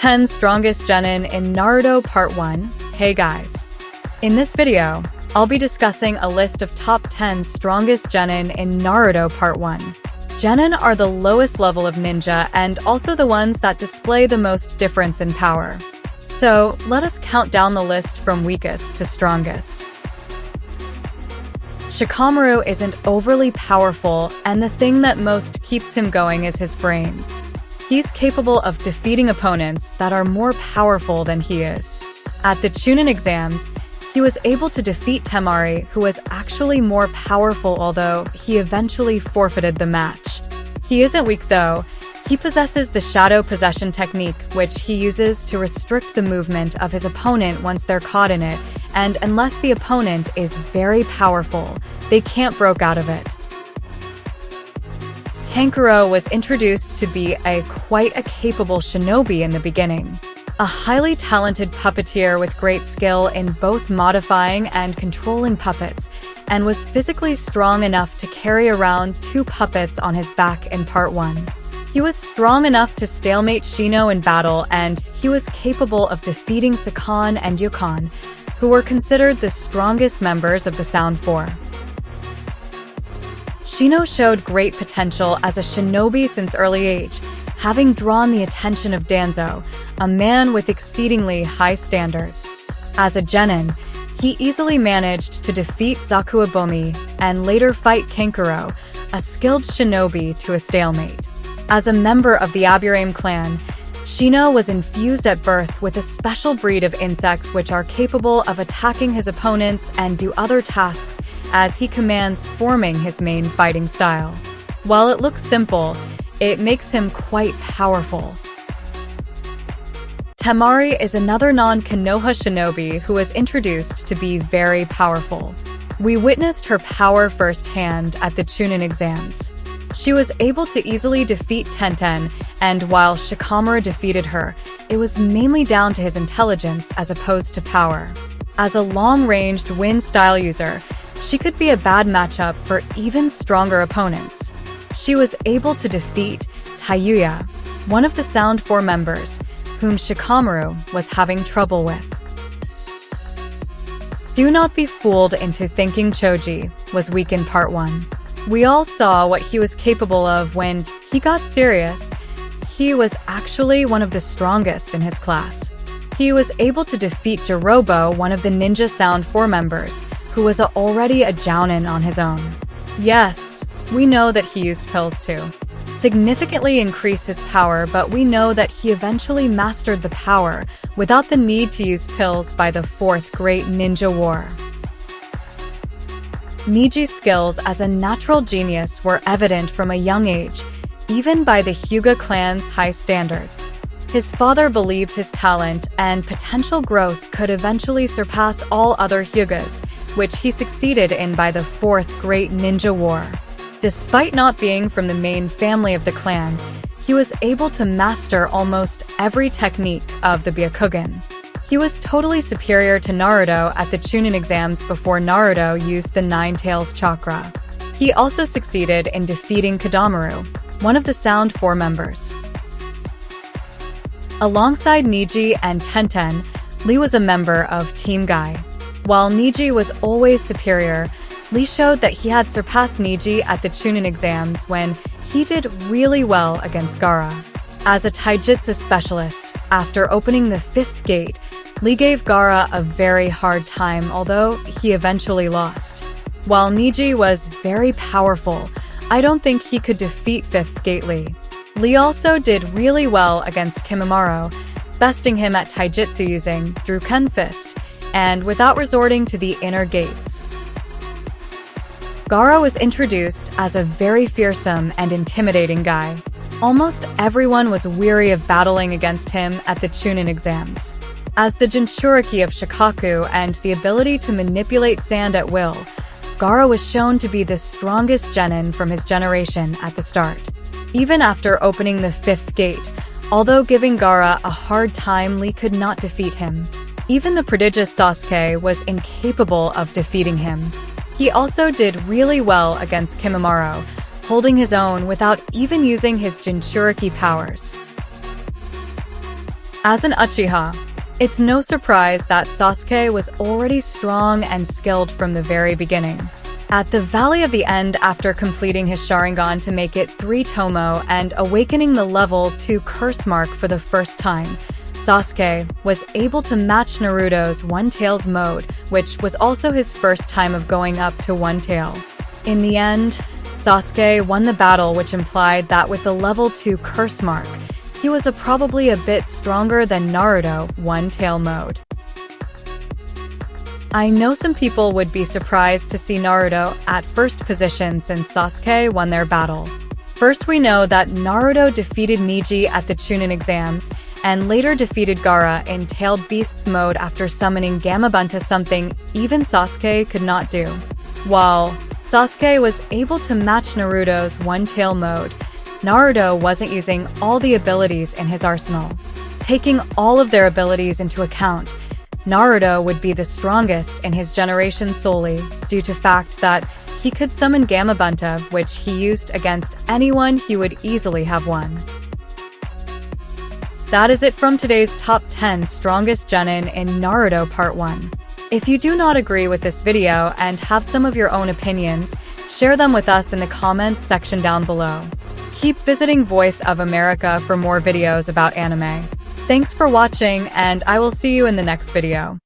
10 Strongest Genin in Naruto Part 1. Hey guys! In this video, I'll be discussing a list of top 10 strongest Genin in Naruto Part 1. Genin are the lowest level of ninja and also the ones that display the most difference in power. So, let us count down the list from weakest to strongest. Shikamaru isn't overly powerful, and the thing that most keeps him going is his brains. He's capable of defeating opponents that are more powerful than he is. At the Chunin exams, he was able to defeat Temari, who was actually more powerful, although he eventually forfeited the match. He isn't weak though. He possesses the shadow possession technique, which he uses to restrict the movement of his opponent once they're caught in it, and unless the opponent is very powerful, they can't break out of it. Kankuro was introduced to be quite a capable shinobi in the beginning. A highly talented puppeteer with great skill in both modifying and controlling puppets, and was physically strong enough to carry around 2 puppets on his back in Part 1. He was strong enough to stalemate Shino in battle, and he was capable of defeating Sakon and Yukon, who were considered the strongest members of the Sound Four. Shino showed great potential as a shinobi since early age, having drawn the attention of Danzo, a man with exceedingly high standards. As a genin, he easily managed to defeat Zaku Abomi and later fight Kankuro, a skilled shinobi, to a stalemate. As a member of the Aburame clan, Shino was infused at birth with a special breed of insects which are capable of attacking his opponents and do other tasks as he commands, forming his main fighting style. While it looks simple, it makes him quite powerful. Temari is another non-Konoha shinobi who was introduced to be very powerful. We witnessed her power firsthand at the Chunin exams. She was able to easily defeat Tenten, and while Shikamaru defeated her, it was mainly down to his intelligence as opposed to power. As a long-ranged wind style user, she could be a bad matchup for even stronger opponents. She was able to defeat Taiyuya, one of the Sound Four members, whom Shikamaru was having trouble with. Do not be fooled into thinking Choji was weak in Part 1. We all saw what he was capable of when he got serious. He was actually one of the strongest in his class. He was able to defeat Jirobo, one of the Ninja Sound 4 members, who was already a jounin on his own. Yes, we know that he used pills to significantly increase his power, but we know that he eventually mastered the power without the need to use pills by the 4th Great Ninja War. Neji's skills as a natural genius were evident from a young age, even by the Hyuga clan's high standards. His father believed his talent and potential growth could eventually surpass all other Hyugas, which he succeeded in by the 4th Great Ninja War. Despite not being from the main family of the clan, he was able to master almost every technique of the Byakugan. He was totally superior to Naruto at the Chunin exams before Naruto used the Nine Tails chakra. He also succeeded in defeating Kadamaru, one of the Sound Four members. Alongside Neji and Tenten, Lee was a member of Team Guy. While Neji was always superior, Lee showed that he had surpassed Neji at the Chunin exams when he did really well against Gaara. As a taijutsu specialist, after opening the 5th gate, Lee gave Gaara a very hard time, although he eventually lost. While Neji was very powerful, I don't think he could defeat 5th Gate Lee. Lee also did really well against Kimimaro, besting him at taijutsu using Druken Fist, and without resorting to the inner gates. Gaara was introduced as a very fearsome and intimidating guy. Almost everyone was weary of battling against him at the Chunin exams. As the Jinchuriki of Shikaku and the ability to manipulate sand at will, Gaara was shown to be the strongest genin from his generation at the start. Even after opening the 5th gate, although giving Gaara a hard time, Lee could not defeat him. Even the prodigious Sasuke was incapable of defeating him. He also did really well against Kimimaro, holding his own without even using his Jinchuriki powers. As an Uchiha, it's no surprise that Sasuke was already strong and skilled from the very beginning. At the Valley of the End, after completing his Sharingan to make it 3 Tomo and awakening the level 2 curse mark for the first time, Sasuke was able to match Naruto's One Tails mode, which was also his first time of going up to One Tail. In the end, Sasuke won the battle, which implied that with the level 2 curse mark, he was probably a bit stronger than Naruto One Tail mode. I know some people would be surprised to see Naruto at first position since Sasuke won their battle. First, we know that Naruto defeated Neji at the Chunin exams, and later defeated Gaara in Tailed Beasts mode after summoning Gamabunta, something even Sasuke could not do. While Sasuke was able to match Naruto's One Tail mode, Naruto wasn't using all the abilities in his arsenal. Taking all of their abilities into account, Naruto would be the strongest in his generation solely due to fact that he could summon Gamabunta, which he used against anyone he would easily have won. That is it from today's top 10 strongest genin in Naruto Part 1. If you do not agree with this video and have some of your own opinions, share them with us in the comments section down below. Keep visiting Voice of America for more videos about anime. Thanks for watching, and I will see you in the next video.